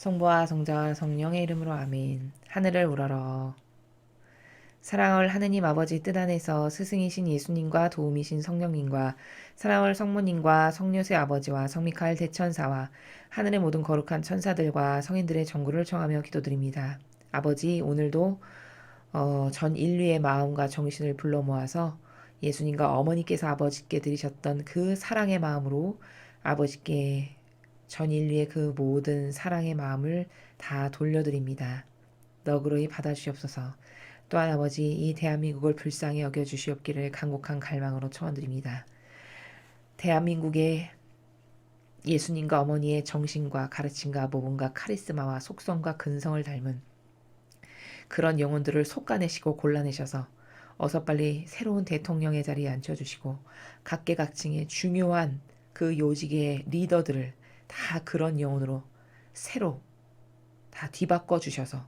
성부와 성자와 성령의 이름으로 아멘. 하늘을 우러러. 사랑을 하느님 아버지 뜻 안에서 스승이신 예수님과 도움이신 성령님과 사랑을 성모님과 성녀세 아버지와 성미카엘 대천사와 하늘의 모든 거룩한 천사들과 성인들의 정구를 청하며 기도드립니다. 아버지, 오늘도 전 인류의 마음과 정신을 불러 모아서 예수님과 어머니께서 아버지께 드리셨던 그 사랑의 마음으로 아버지께 전 인류의 그 모든 사랑의 마음을 다 돌려드립니다. 너그러이 받아주시옵소서. 또한 아버지, 이 대한민국을 불쌍히 여겨주시옵기를 간곡한 갈망으로 청원드립니다. 대한민국의 예수님과 어머니의 정신과 가르침과 모범과 카리스마와 속성과 근성을 닮은 그런 영혼들을 속가내시고 골라내셔서 어서 빨리 새로운 대통령의 자리에 앉혀주시고 각계각층의 중요한 그 요직의 리더들을 다 그런 영혼으로 새로 다 뒤바꿔 주셔서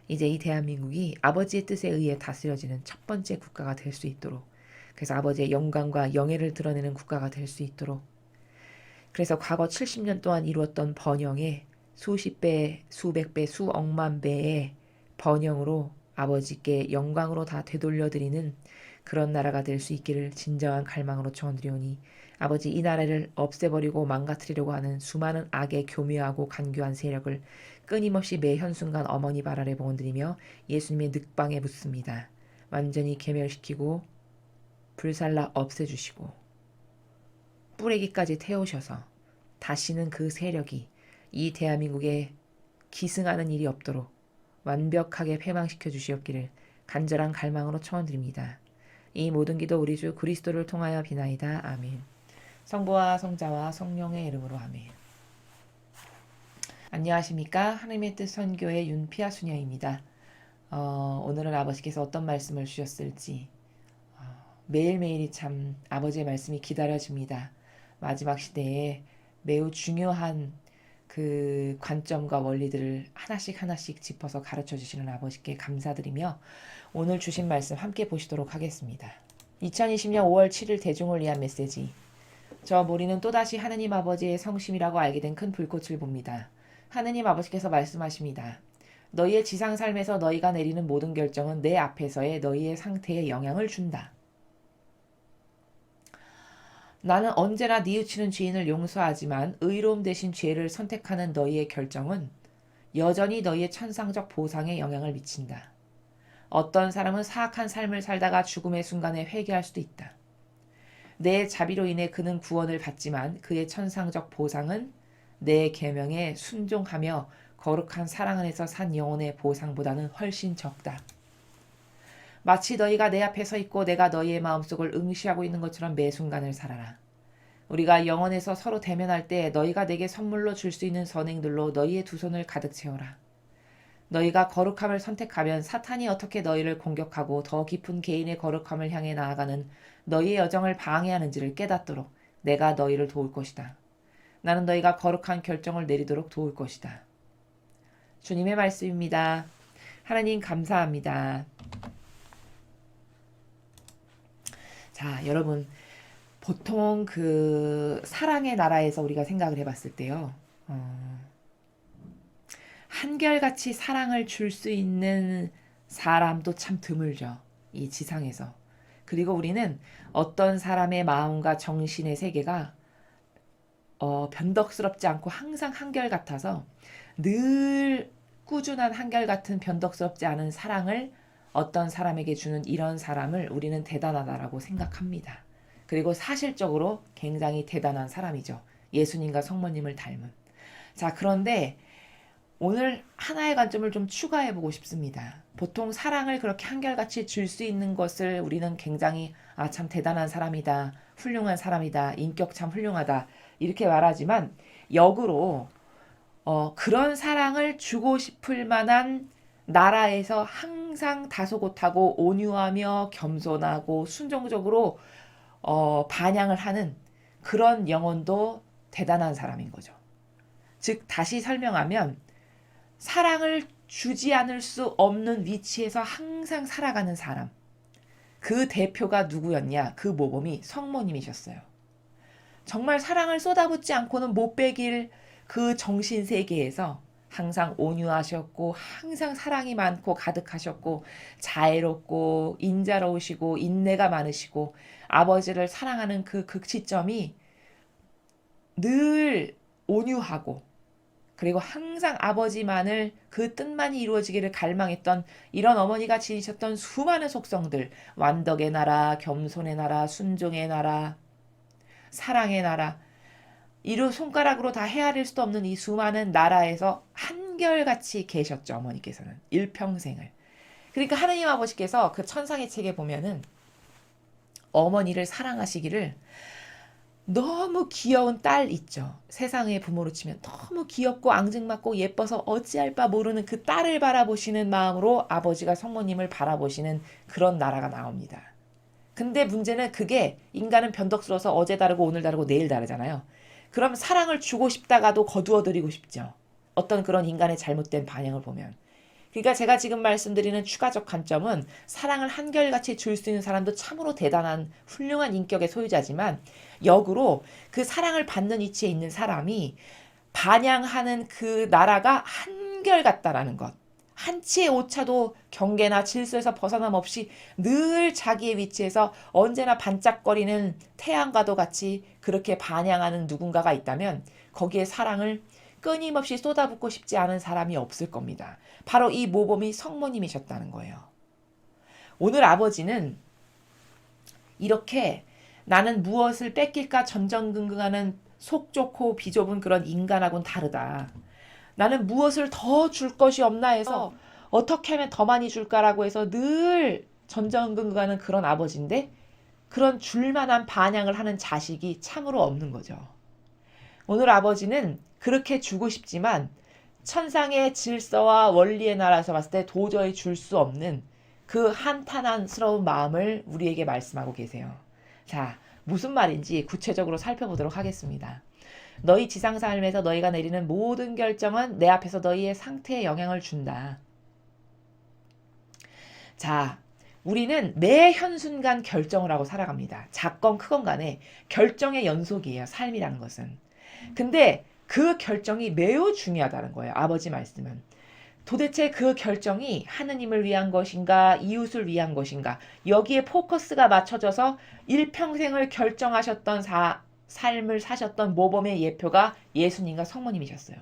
이제 이 대한민국이 아버지의 뜻에 의해 다스려지는 첫 번째 국가가 될 수 있도록, 그래서 아버지의 영광과 영예를 드러내는 국가가 될 수 있도록, 그래서 과거 70년 동안 이루었던 번영의 수십 배, 수백 배, 수억만 배의 번영으로 아버지께 영광으로 다 되돌려드리는 그런 나라가 될 수 있기를 진정한 갈망으로 청원드리오니 아버지, 이 나라를 없애버리고 망가뜨리려고 하는 수많은 악의 교묘하고 간교한 세력을 끊임없이 매 현순간 어머니 발 아래 봉헌드리며 예수님의 늑방에 묻습니다. 완전히 괴멸시키고 불살라 없애주시고 뿌레기까지 태우셔서 다시는 그 세력이 이 대한민국에 기승하는 일이 없도록 완벽하게 패망시켜 주시옵기를 간절한 갈망으로 청원드립니다. 이 모든 기도 우리 주 그리스도를 통하여 비나이다. 아멘. 성부와 성자와 성령의 이름으로 아멘. 안녕하십니까? 하나님의 뜻 선교의 윤피아 수녀입니다. 오늘은 아버지께서 어떤 말씀을 주셨을지 매일매일이 참 아버지의 말씀이 기다려집니다. 마지막 시대에 매우 중요한 그 관점과 원리들을 하나씩 하나씩 짚어서 가르쳐 주시는 아버지께 감사드리며 오늘 주신 말씀 함께 보시도록 하겠습니다. 2020년 5월 7일 대중을 위한 메시지. 저 모리는 또다시 하느님 아버지의 성심이라고 알게 된 큰 불꽃을 봅니다. 하느님 아버지께서 말씀하십니다. 너희의 지상 삶에서 너희가 내리는 모든 결정은 내 앞에서의 너희의 상태에 영향을 준다. 나는 언제나 뉘우치는 죄인을 용서하지만 의로움 대신 죄를 선택하는 너희의 결정은 여전히 너희의 천상적 보상에 영향을 미친다. 어떤 사람은 사악한 삶을 살다가 죽음의 순간에 회개할 수도 있다. 내 자비로 인해 그는 구원을 받지만 그의 천상적 보상은 내 계명에 순종하며 거룩한 사랑 안에서 산 영혼의 보상보다는 훨씬 적다. 마치 너희가 내 앞에 서 있고 내가 너희의 마음속을 응시하고 있는 것처럼 매 순간을 살아라. 우리가 영원에서 서로 대면할 때 너희가 내게 선물로 줄 수 있는 선행들로 너희의 두 손을 가득 채워라. 너희가 거룩함을 선택하면 사탄이 어떻게 너희를 공격하고 더 깊은 개인의 거룩함을 향해 나아가는 너희의 여정을 방해하는지를 깨닫도록 내가 너희를 도울 것이다. 나는 너희가 거룩한 결정을 내리도록 도울 것이다. 주님의 말씀입니다. 하나님 감사합니다. 자, 여러분, 보통 그 사랑의 나라에서 우리가 생각을 해봤을 때요. 한결같이 사랑을 줄 수 있는 사람도 참 드물죠. 이 지상에서. 그리고 우리는 어떤 사람의 마음과 정신의 세계가 변덕스럽지 않고 항상 한결같아서 늘 꾸준한 한결같은 변덕스럽지 않은 사랑을 어떤 사람에게 주는 이런 사람을 우리는 대단하다라고 생각합니다. 그리고 사실적으로 굉장히 대단한 사람이죠. 예수님과 성모님을 닮은. 자, 그런데 오늘 하나의 관점을 좀 추가해보고 싶습니다. 보통 사랑을 그렇게 한결같이 줄 수 있는 것을 우리는 굉장히 참 대단한 사람이다, 훌륭한 사람이다, 인격 참 훌륭하다 이렇게 말하지만 역으로 그런 사랑을 주고 싶을 만한 나라에서 항상 다소곳하고 온유하며 겸손하고 순종적으로 반향을 하는 그런 영혼도 대단한 사람인 거죠. 즉 다시 설명하면 사랑을 주지 않을 수 없는 위치에서 항상 살아가는 사람. 그 대표가 누구였냐? 그 모범이 성모님이셨어요. 정말 사랑을 쏟아붓지 않고는 못 빼길 그 정신세계에서 항상 온유하셨고 항상 사랑이 많고 가득하셨고 자애롭고 인자로우시고 인내가 많으시고 아버지를 사랑하는 그 극치점이 늘 온유하고 그리고 항상 아버지만을 그 뜻만이 이루어지기를 갈망했던 이런 어머니가 지니셨던 수많은 속성들, 완덕의 나라, 겸손의 나라, 순종의 나라, 사랑의 나라, 이루 손가락으로 다 헤아릴 수도 없는 이 수많은 나라에서 한결같이 계셨죠. 어머니께서는 일평생을. 그러니까 하느님 아버지께서 그 천상의 책에 보면은 어머니를 사랑하시기를 너무 귀여운 딸 있죠. 세상의 부모로 치면 너무 귀엽고 앙증맞고 예뻐서 어찌할 바 모르는 그 딸을 바라보시는 마음으로 아버지가 성모님을 바라보시는 그런 나라가 나옵니다. 근데 문제는 그게 인간은 변덕스러워서 어제 다르고 오늘 다르고 내일 다르잖아요. 그럼 사랑을 주고 싶다가도 거두어드리고 싶죠. 어떤 그런 인간의 잘못된 반응을 보면. 그러니까 제가 지금 말씀드리는 추가적 관점은 사랑을 한결같이 줄 수 있는 사람도 참으로 대단한 훌륭한 인격의 소유자지만 역으로 그 사랑을 받는 위치에 있는 사람이 반향하는 그 나라가 한결같다라는 것. 한치의 오차도 경계나 질서에서 벗어남 없이 늘 자기의 위치에서 언제나 반짝거리는 태양과도 같이 그렇게 반향하는 누군가가 있다면 거기에 사랑을 끊임없이 쏟아붓고 싶지 않은 사람이 없을 겁니다. 바로 이 모범이 성모님이셨다는 거예요. 오늘 아버지는 이렇게 나는 무엇을 뺏길까 전전긍긍하는 속 좋고 비좁은 그런 인간하고는 다르다. 나는 무엇을 더 줄 것이 없나 해서 어떻게 하면 더 많이 줄까라고 해서 늘 전전긍긍하는 그런 아버지인데 그런 줄만한 반향을 하는 자식이 참으로 없는 거죠. 오늘 아버지는 그렇게 주고 싶지만 천상의 질서와 원리의 나라에서 봤을 때 도저히 줄 수 없는 그 한탄한스러운 마음을 우리에게 말씀하고 계세요. 자, 무슨 말인지 구체적으로 살펴보도록 하겠습니다. 너희 지상 삶에서 너희가 내리는 모든 결정은 내 앞에서 너희의 상태에 영향을 준다. 자, 우리는 매 현순간 결정을 하고 살아갑니다. 작건 크건 간에 결정의 연속이에요. 삶이라는 것은. 근데 그 결정이 매우 중요하다는 거예요. 아버지 말씀은. 도대체 그 결정이 하느님을 위한 것인가 이웃을 위한 것인가 여기에 포커스가 맞춰져서 일평생을 결정하셨던 삶을 사셨던 모범의 예표가 예수님과 성모님이셨어요.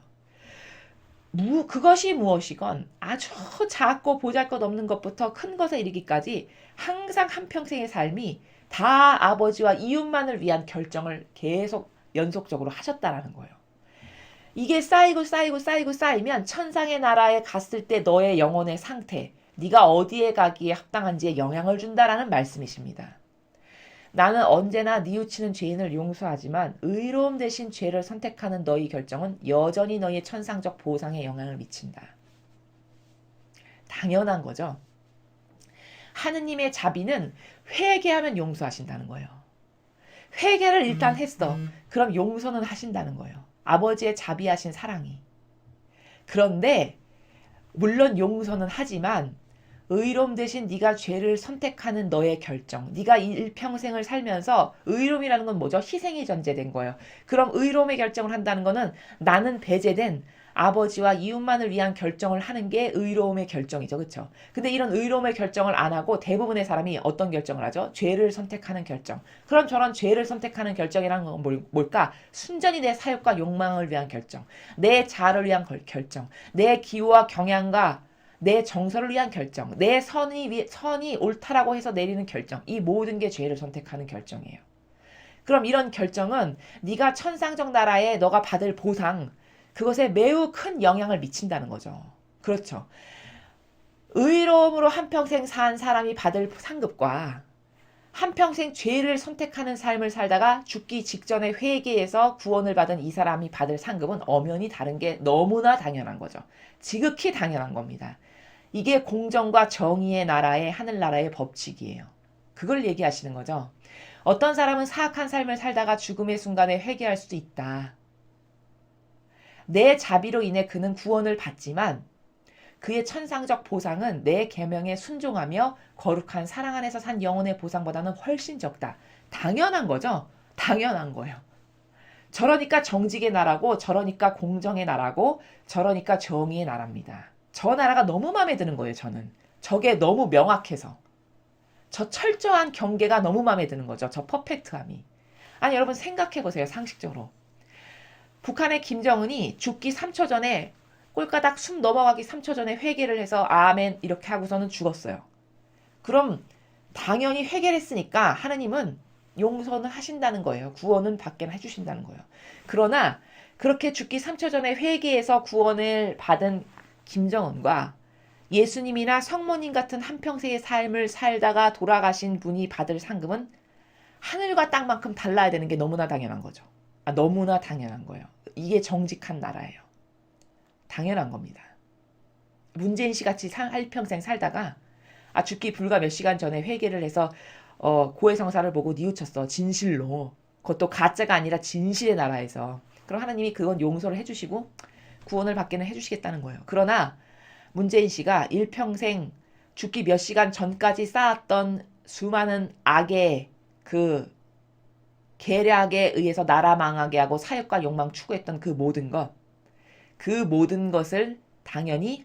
그것이 무엇이건 아주 작고 보잘것없는 것부터 큰 것에 이르기까지 항상 한평생의 삶이 다 아버지와 이웃만을 위한 결정을 계속 연속적으로 하셨다라는 거예요. 이게 쌓이면 천상의 나라에 갔을 때 너의 영혼의 상태, 네가 어디에 가기에 합당한지에 영향을 준다라는 말씀이십니다. 나는 언제나 뉘우치는 죄인을 용서하지만 의로움 대신 죄를 선택하는 너희 결정은 여전히 너희의 천상적 보상에 영향을 미친다. 당연한 거죠. 하느님의 자비는 회개하면 용서하신다는 거예요. 회개를 일단 했어. 그럼 용서는 하신다는 거예요. 아버지의 자비하신 사랑이. 그런데 물론 용서는 하지만 의로움 대신 네가 죄를 선택하는 너의 결정. 네가 일평생을 살면서 의로움이라는 건 뭐죠? 희생이 전제된 거예요. 그럼 의로움의 결정을 한다는 거는 나는 배제된 아버지와 이웃만을 위한 결정을 하는 게 의로움의 결정이죠. 그렇죠? 근데 이런 의로움의 결정을 안 하고 대부분의 사람이 어떤 결정을 하죠? 죄를 선택하는 결정. 그럼 저런 죄를 선택하는 결정이라는 건 뭘까? 순전히 내 사욕과 욕망을 위한 결정. 내 자아를 위한 결정. 내 기호와 경향과 내 정서를 위한 결정, 내 선이 옳다라고 해서 내리는 결정, 이 모든 게 죄를 선택하는 결정이에요. 그럼 이런 결정은 네가 천상적 나라에 너가 받을 보상, 그것에 매우 큰 영향을 미친다는 거죠. 그렇죠. 의로움으로 한평생 산 사람이 받을 상급과 한평생 죄를 선택하는 삶을 살다가 죽기 직전에 회개해서 구원을 받은 이 사람이 받을 상급은 엄연히 다른 게 너무나 당연한 거죠. 지극히 당연한 겁니다. 이게 공정과 정의의 나라의 하늘나라의 법칙이에요. 그걸 얘기하시는 거죠. 어떤 사람은 사악한 삶을 살다가 죽음의 순간에 회개할 수도 있다. 내 자비로 인해 그는 구원을 받지만 그의 천상적 보상은 내 계명에 순종하며 거룩한 사랑 안에서 산 영혼의 보상보다는 훨씬 적다. 당연한 거죠. 당연한 거예요. 저러니까 정직의 나라고, 저러니까 공정의 나라고, 저러니까 정의의 나라입니다. 저 나라가 너무 마음에 드는 거예요, 저는. 저게 너무 명확해서. 저 철저한 경계가 너무 마음에 드는 거죠. 저 퍼펙트함이. 아니, 여러분 생각해 보세요, 상식적으로. 북한의 김정은이 죽기 3초 전에, 꼴가닥 숨 넘어가기 3초 전에 회개를 해서 아멘 이렇게 하고서는 죽었어요. 그럼 당연히 회개를 했으니까 하느님은 용서는 하신다는 거예요. 구원은 받게 해주신다는 거예요. 그러나 그렇게 죽기 3초 전에 회개해서 구원을 받은 김정은과 예수님이나 성모님 같은 한평생의 삶을 살다가 돌아가신 분이 받을 상금은 하늘과 땅만큼 달라야 되는 게 너무나 당연한 거죠. 너무나 당연한 거예요. 이게 정직한 나라예요. 당연한 겁니다. 문재인 씨 같이 한평생 살다가 죽기 불과 몇 시간 전에 회개를 해서 고해성사를 보고 뉘우쳤어. 진실로. 그것도 가짜가 아니라 진실의 나라에서. 그럼 하나님이 그건 용서를 해주시고 구원을 받기는 해주시겠다는 거예요. 그러나 문재인 씨가 일평생 죽기 몇 시간 전까지 쌓았던 수많은 악의 그 계략에 의해서 나라 망하게 하고 사역과 욕망 추구했던 그 모든 것을 당연히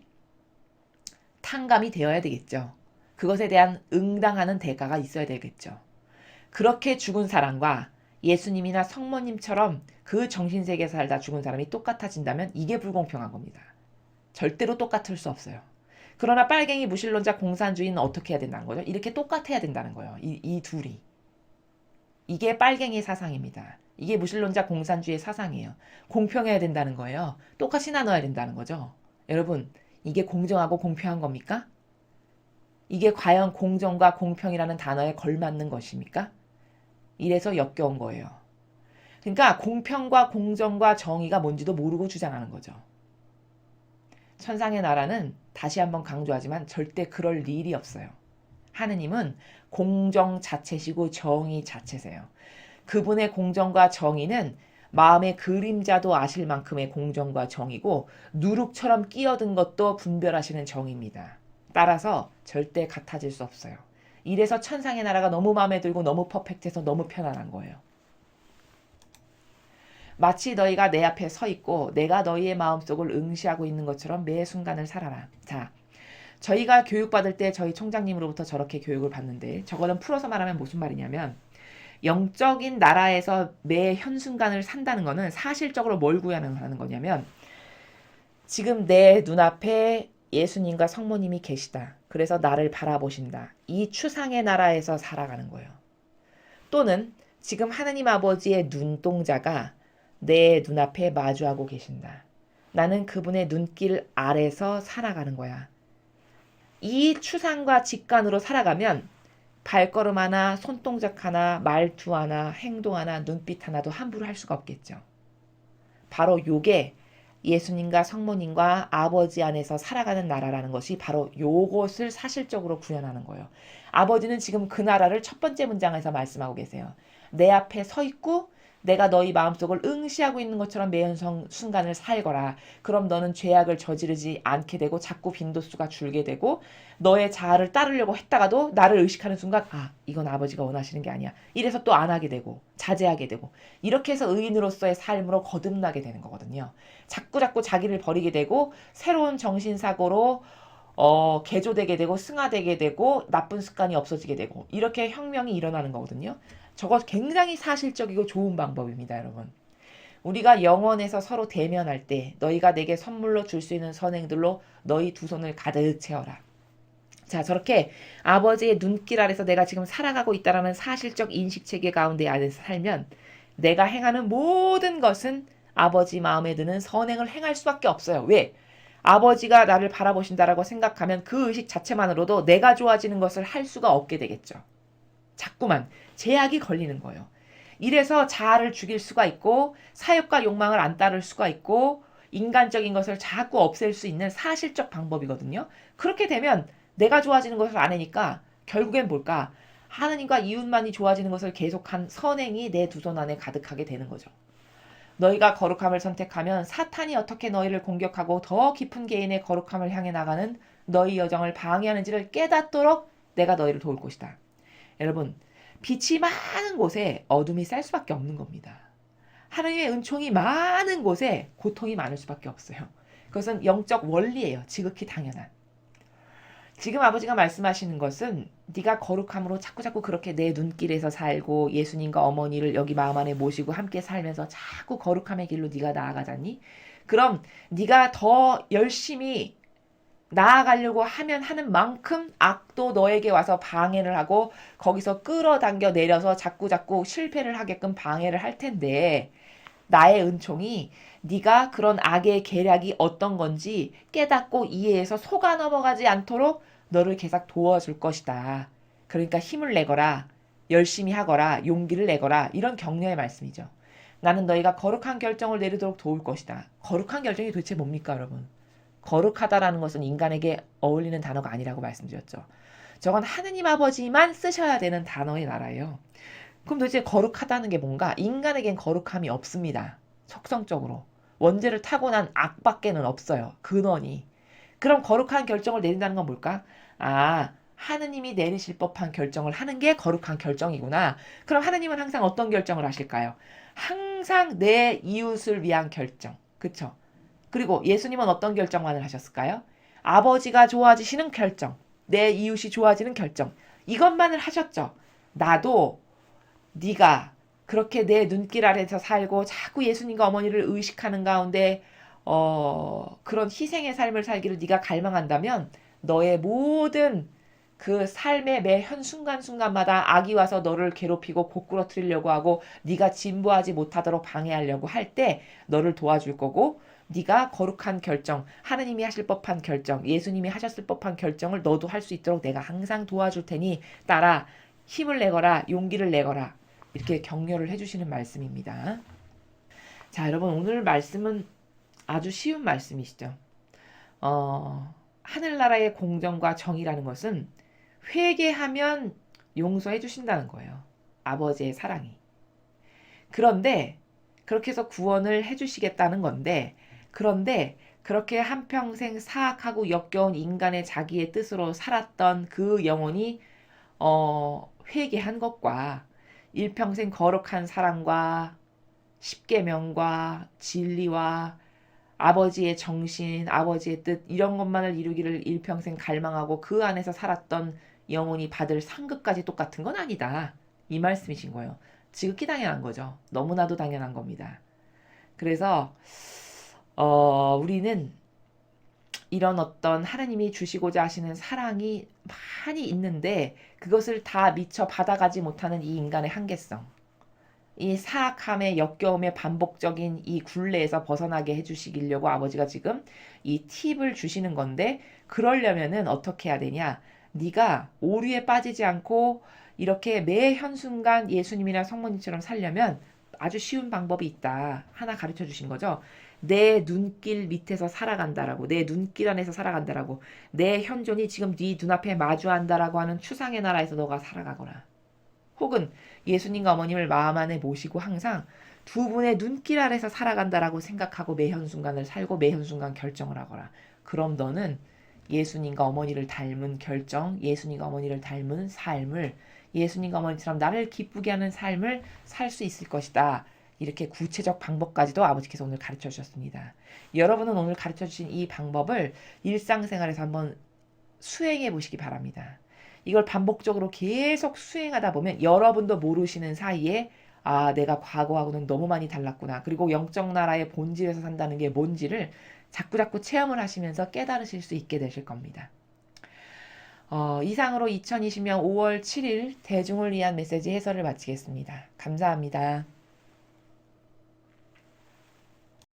탕감이 되어야 되겠죠. 그것에 대한 응당하는 대가가 있어야 되겠죠. 그렇게 죽은 사람과 예수님이나 성모님처럼 그 정신세계에서 살다 죽은 사람이 똑같아진다면 이게 불공평한 겁니다. 절대로 똑같을 수 없어요. 그러나 빨갱이 무신론자 공산주의는 어떻게 해야 된다는 거죠? 이렇게 똑같아야 된다는 거예요. 이 둘이. 이게 빨갱이 사상입니다. 이게 무신론자 공산주의 사상이에요. 공평해야 된다는 거예요. 똑같이 나눠야 된다는 거죠. 여러분, 이게 공정하고 공평한 겁니까? 이게 과연 공정과 공평이라는 단어에 걸맞는 것입니까? 이래서 역겨운 거예요. 그러니까 공평과 공정과 정의가 뭔지도 모르고 주장하는 거죠. 천상의 나라는 다시 한번 강조하지만 절대 그럴 일이 없어요. 하느님은 공정 자체시고 정의 자체세요. 그분의 공정과 정의는 마음의 그림자도 아실 만큼의 공정과 정의고 누룩처럼 끼어든 것도 분별하시는 정의입니다. 따라서 절대 같아질 수 없어요. 이래서 천상의 나라가 너무 마음에 들고 너무 퍼펙트해서 너무 편안한 거예요. 마치 너희가 내 앞에 서 있고 내가 너희의 마음속을 응시하고 있는 것처럼 매 순간을 살아라. 자, 저희가 교육받을 때 저희 총장님으로부터 저렇게 교육을 받는데 저거는 풀어서 말하면 무슨 말이냐면 영적인 나라에서 매 현순간을 산다는 거는 사실적으로 뭘 구현하는 거냐면 지금 내 눈앞에 예수님과 성모님이 계시다. 그래서 나를 바라보신다. 이 추상의 나라에서 살아가는 거예요. 또는 지금 하느님 아버지의 눈동자가 내 눈앞에 마주하고 계신다. 나는 그분의 눈길 아래서 살아가는 거야. 이 추상과 직관으로 살아가면 발걸음 하나, 손동작 하나, 말투 하나, 행동 하나, 눈빛 하나도 함부로 할 수가 없겠죠. 바로 요게 예수님과 성모님과 아버지 안에서 살아가는 나라라는 것이 바로 요것을 사실적으로 구현하는 거예요. 아버지는 지금 그 나라를 첫 번째 문장에서 말씀하고 계세요. 내 앞에 서 있고 내가 너희 마음속을 응시하고 있는 것처럼 매연 순간을 살거라. 그럼 너는 죄악을 저지르지 않게 되고 자꾸 빈도수가 줄게 되고 너의 자아를 따르려고 했다가도 나를 의식하는 순간 이건 아버지가 원하시는 게 아니야. 이래서 또 안 하게 되고 자제하게 되고 이렇게 해서 의인으로서의 삶으로 거듭나게 되는 거거든요. 자꾸 자기를 버리게 되고 새로운 정신사고로 개조되게 되고 승화되게 되고 나쁜 습관이 없어지게 되고 이렇게 혁명이 일어나는 거거든요. 저거 굉장히 사실적이고 좋은 방법입니다, 여러분. 우리가 영원에서 서로 대면할 때 너희가 내게 선물로 줄 수 있는 선행들로 너희 두 손을 가득 채워라. 자, 저렇게 아버지의 눈길 아래서 내가 지금 살아가고 있다는 사실적 인식체계 가운데 안에서 살면 내가 행하는 모든 것은 아버지 마음에 드는 선행을 행할 수밖에 없어요. 왜? 아버지가 나를 바라보신다라고 생각하면 그 의식 자체만으로도 내가 좋아지는 것을 할 수가 없게 되겠죠. 자꾸만 제약이 걸리는 거예요. 이래서 자아를 죽일 수가 있고 사욕과 욕망을 안 따를 수가 있고 인간적인 것을 자꾸 없앨 수 있는 사실적 방법이거든요. 그렇게 되면 내가 좋아지는 것을 안 하니까 결국엔 뭘까? 하느님과 이웃만이 좋아지는 것을 계속한 선행이 내 두 손 안에 가득하게 되는 거죠. 너희가 거룩함을 선택하면 사탄이 어떻게 너희를 공격하고 더 깊은 개인의 거룩함을 향해 나가는 너희 여정을 방해하는지를 깨닫도록 내가 너희를 도울 것이다. 여러분, 빛이 많은 곳에 어둠이 쌀 수밖에 없는 겁니다. 하나님의 은총이 많은 곳에 고통이 많을 수밖에 없어요. 그것은 영적 원리예요. 지극히 당연한. 지금 아버지가 말씀하시는 것은 네가 거룩함으로 자꾸자꾸 그렇게 내 눈길에서 살고 예수님과 어머니를 여기 마음 안에 모시고 함께 살면서 자꾸 거룩함의 길로 네가 나아가자니? 그럼 네가 더 열심히 나아가려고 하면 하는 만큼 악도 너에게 와서 방해를 하고 거기서 끌어당겨 내려서 자꾸자꾸 실패를 하게끔 방해를 할 텐데 나의 은총이 네가 그런 악의 계략이 어떤 건지 깨닫고 이해해서 속아 넘어가지 않도록 너를 계속 도와줄 것이다. 그러니까 힘을 내거라. 열심히 하거라. 용기를 내거라. 이런 격려의 말씀이죠. 나는 너희가 거룩한 결정을 내리도록 도울 것이다. 거룩한 결정이 도대체 뭡니까, 여러분? 거룩하다라는 것은 인간에게 어울리는 단어가 아니라고 말씀드렸죠. 저건 하느님 아버지만 쓰셔야 되는 단어의 나라예요. 그럼 도대체 거룩하다는 게 뭔가? 인간에겐 거룩함이 없습니다. 속성적으로. 원죄를 타고난 악밖에는 없어요. 근원이. 그럼 거룩한 결정을 내린다는 건 뭘까? 아, 하느님이 내리실 법한 결정을 하는 게 거룩한 결정이구나. 그럼 하느님은 항상 어떤 결정을 하실까요? 항상 내 이웃을 위한 결정. 그쵸? 그리고 예수님은 어떤 결정만을 하셨을까요? 아버지가 좋아지시는 결정. 내 이웃이 좋아지는 결정. 이것만을 하셨죠. 나도 네가 그렇게 내 눈길 아래서 살고 자꾸 예수님과 어머니를 의식하는 가운데 그런 희생의 삶을 살기를 네가 갈망한다면 너의 모든 그 삶의 매 현 순간순간마다 악이 와서 너를 괴롭히고 고꾸러뜨리려고 하고 네가 진보하지 못하도록 방해하려고 할 때 너를 도와줄 거고 네가 거룩한 결정, 하느님이 하실 법한 결정, 예수님이 하셨을 법한 결정을 너도 할 수 있도록 내가 항상 도와줄 테니 따라 힘을 내거라, 용기를 내거라. 이렇게 격려를 해주시는 말씀입니다. 자, 여러분 오늘 말씀은 아주 쉬운 말씀이시죠. 하늘나라의 공정과 정의라는 것은 회개하면 용서해 주신다는 거예요. 아버지의 사랑이. 그런데 그렇게 해서 구원을 해주시겠다는 건데 그런데 그렇게 한평생 사악하고 역겨운 인간의 자기의 뜻으로 살았던 그 영혼이 회개한 것과 일평생 거룩한 사랑과 십계명과 진리와 아버지의 정신, 아버지의 뜻 이런 것만을 이루기를 일평생 갈망하고 그 안에서 살았던 영혼이 받을 상급까지 똑같은 건 아니다. 이 말씀이신 거예요. 지극히 당연한 거죠. 너무나도 당연한 겁니다. 그래서 우리는 이런 어떤 하나님이 주시고자 하시는 사랑이 많이 있는데 그것을 다 미처 받아가지 못하는 이 인간의 한계성, 이 사악함의 역겨움의 반복적인 이 굴레에서 벗어나게 해주시려고 아버지가 지금 이 팁을 주시는 건데 그러려면은 어떻게 해야 되냐? 네가 오류에 빠지지 않고 이렇게 매 현순간 예수님이나 성모님처럼 살려면 아주 쉬운 방법이 있다. 하나 가르쳐 주신 거죠. 내 눈길 밑에서 살아간다라고, 내 눈길 안에서 살아간다라고, 내 현존이 지금 네 눈앞에 마주한다라고 하는 추상의 나라에서 너가 살아가거라. 혹은 예수님과 어머님을 마음 안에 모시고 항상 두 분의 눈길 아래서 살아간다라고 생각하고 매 현순간을 살고 매 현순간 결정을 하거라. 그럼 너는 예수님과 어머니를 닮은 결정, 예수님과 어머니를 닮은 삶을, 예수님과 어머니처럼 나를 기쁘게 하는 삶을 살 수 있을 것이다. 이렇게 구체적 방법까지도 아버지께서 오늘 가르쳐 주셨습니다. 여러분은 오늘 가르쳐 주신 이 방법을 일상생활에서 한번 수행해 보시기 바랍니다. 이걸 반복적으로 계속 수행하다 보면 여러분도 모르시는 사이에 아, 내가 과거하고는 너무 많이 달랐구나. 그리고 영적 나라의 본질에서 산다는 게 뭔지를 자꾸자꾸 체험을 하시면서 깨달으실 수 있게 되실 겁니다. 이상으로 2020년 5월 7일 대중을 위한 메시지 해설을 마치겠습니다. 감사합니다.